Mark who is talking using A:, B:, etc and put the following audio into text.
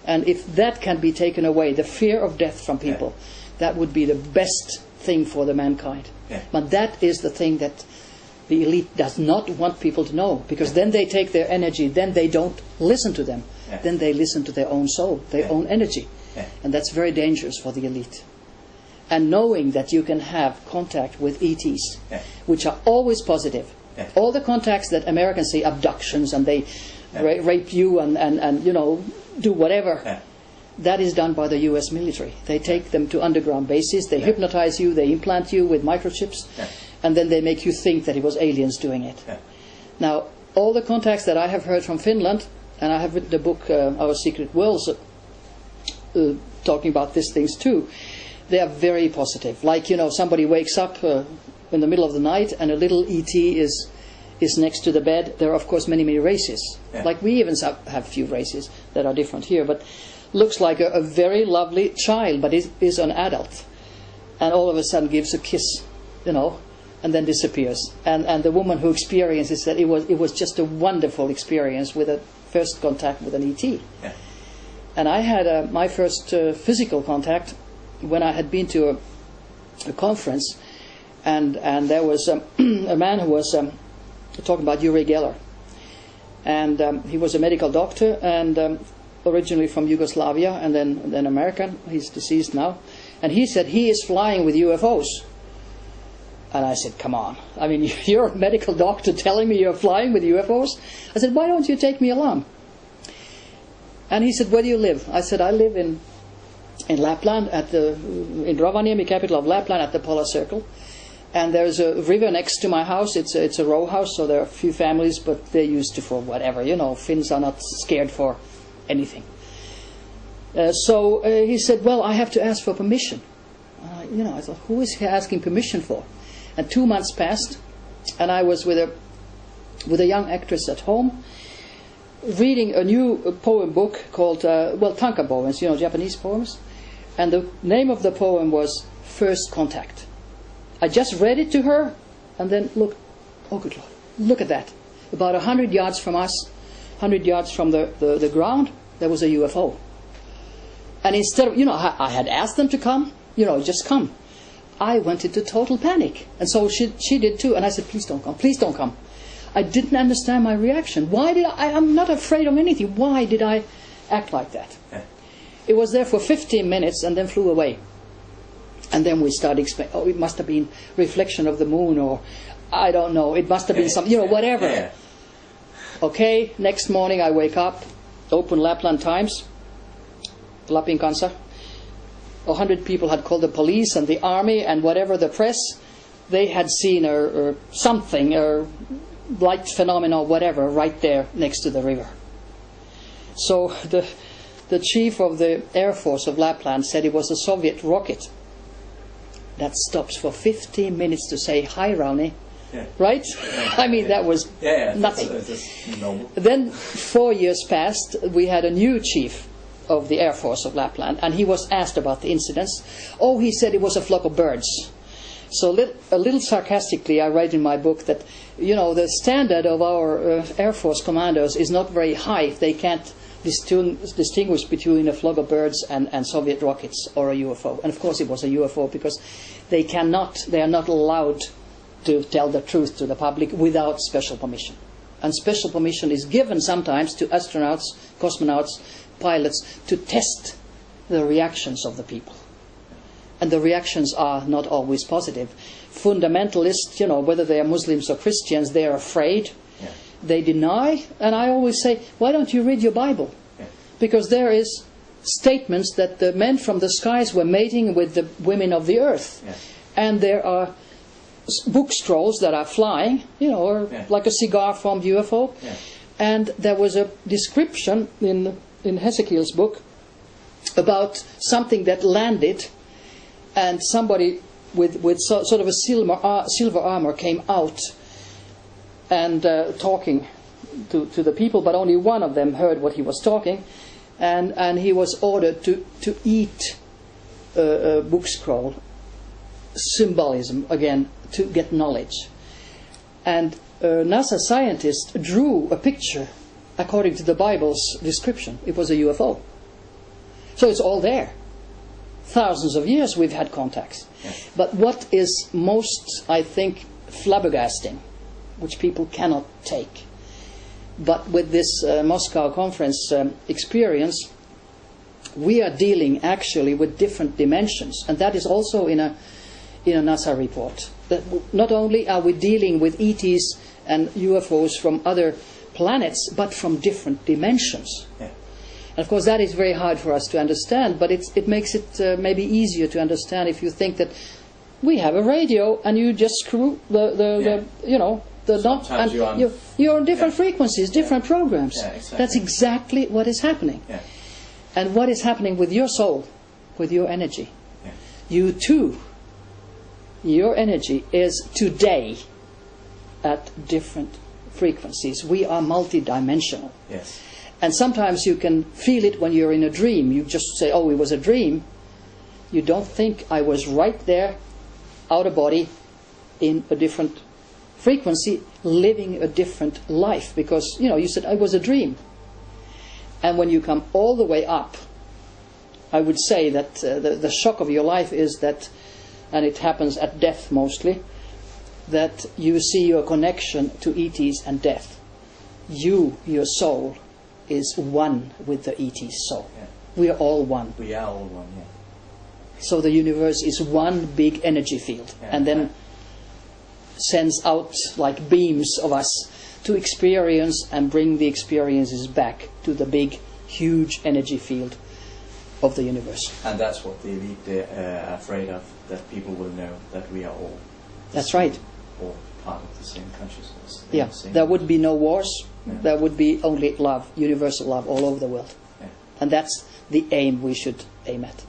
A: And if that can be taken away, the fear of death from people, that would be the best thing for the mankind.
B: Yeah.
A: But that is the thing that the elite does not want people to know, because then they take their energy, then they don't listen to them.
B: Yeah.
A: Then they listen to their own soul, their own energy.
B: Yeah.
A: And that's very dangerous for the elite. And knowing that you can have contact with ETs, which are always positive.
B: Yeah.
A: All the contacts that Americans say, abductions, and they rape you and you know, do whatever, that is done by the US military. They take them to underground bases, they hypnotize you, they implant you with microchips, and then they make you think that it was aliens doing it. Now, all the contacts that I have heard from Finland, and I have written the book, Our Secret Worlds, talking about these things too, they are very positive. Like, you know, somebody wakes up in the middle of the night and a little ET is next to the bed. There are, of course, many, many races. Like we even have a few races that are different here, but looks like a very lovely child, but is an adult. And all of a sudden gives a kiss, you know, and then disappears. And the woman who experiences that, it was just a wonderful experience with a first contact with an ET. And I had my first physical contact when I had been to a conference, and there was a man who was talking about Uri Geller, and he was a medical doctor, and originally from Yugoslavia, and then American. He's deceased now, and he said he is flying with UFOs. And I said, come on, I mean, you're a medical doctor telling me you're flying with UFOs? I said, why don't you take me along? And he said, where do you live? I said, I live in Lapland, in Rovaniemi, capital of Lapland, at the Polar Circle. And there's a river next to my house. It's a row house, so there are a few families, but they're used to for whatever. You know, Finns are not scared for anything. So he said, well, I have to ask for permission. You know, I thought, who is he asking permission for? And 2 months passed, and I was with a young actress at home, reading a new poem book called, tanka poems, you know, Japanese poems. And the name of the poem was First Contact. I just read it to her, and then look, oh good Lord, look at that. About 100 yards from us, 100 yards from the ground, there was a UFO. And instead of, you know, I had asked them to come, you know, just come. I went into total panic. And so she did too. And I said, please don't come, please don't come. I didn't understand my reaction. Why did I'm not afraid of anything. Why did I act like that? It was there for 15 minutes and then flew away. And then we started explaining, oh, it must have been reflection of the moon, or I don't know, it must have been some, you know, whatever. Okay, next morning I wake up, open Lapland Times, Lapin Kansa. 100 people had called the police and the army and whatever, the press. They had seen something, a light phenomenon, whatever, right there next to the river. So the chief of the Air Force of Lapland said it was a Soviet rocket that stops for 15 minutes to say, hi, Rauni. Right? I mean, that was nothing. Then 4 years passed. We had a new chief of the Air Force of Lapland, and he was asked about the incidents. Oh, he said it was a flock of birds. So a little sarcastically, I write in my book that, you know, the standard of our Air Force commandos is not very high if they can't distinguish between a flock of birds and Soviet rockets or a UFO. And of course it was a UFO, because they are not allowed to tell the truth to the public without special permission. And special permission is given sometimes to astronauts, cosmonauts, pilots, to test the reactions of the people. And the reactions are not always positive. Fundamentalists, you know, whether they are Muslims or Christians, they are afraid. They deny, and I always say, why don't you read your Bible? Because there is statements that the men from the skies were mating with the women of the earth. And there are book scrolls that are flying, you know, or like a cigar from UFO. And there was a description in Hezekiel's book about something that landed, and somebody with sort of a silver armor came out and talking to the people, but only one of them heard what he was talking, and he was ordered to eat a book scroll, symbolism again, to get knowledge. And a NASA scientist drew a picture according to the Bible's description. It was a UFO. So it's all there. Thousands of years we've had contacts.
B: Yeah.
A: But what is most, I think, flabbergasting, which people cannot take, but with this Moscow conference experience, we are dealing actually with different dimensions, and that is also in a NASA report. That not only are we dealing with ETs and UFOs from other planets, but from different dimensions.
B: Yeah.
A: And of course, that is very hard for us to understand, but it makes it maybe easier to understand if you think that we have a radio and you just screw the knob, and you're on different frequencies, different programs.
B: Yeah, exactly.
A: That's exactly what is happening.
B: Yeah.
A: And what is happening with your soul, with your energy.
B: Yeah.
A: You too, your energy is today at different frequencies. We are multidimensional.
B: Yes.
A: And sometimes you can feel it when you're in a dream. You just say, oh, it was a dream. You don't think I was right there, out of body, in a different frequency, living a different life. Because, you said, it was a dream. And when you come all the way up, I would say that the shock of your life is that, and it happens at death mostly, that you see your connection to ETs and death. Your soul, is one with the ET soul.
B: Yeah.
A: We are all one.
B: We are all one, yeah.
A: So the universe is one big energy field, and then sends out like beams of us to experience and bring the experiences back to the big, huge energy field of the universe.
B: And that's what the elite are afraid of, that people will know that we are all.
A: That's right.
B: All part of the same consciousness.
A: Yeah, there would be no wars. There would be only love, universal love all over the world.
B: Yeah.
A: And that's the aim we should aim at.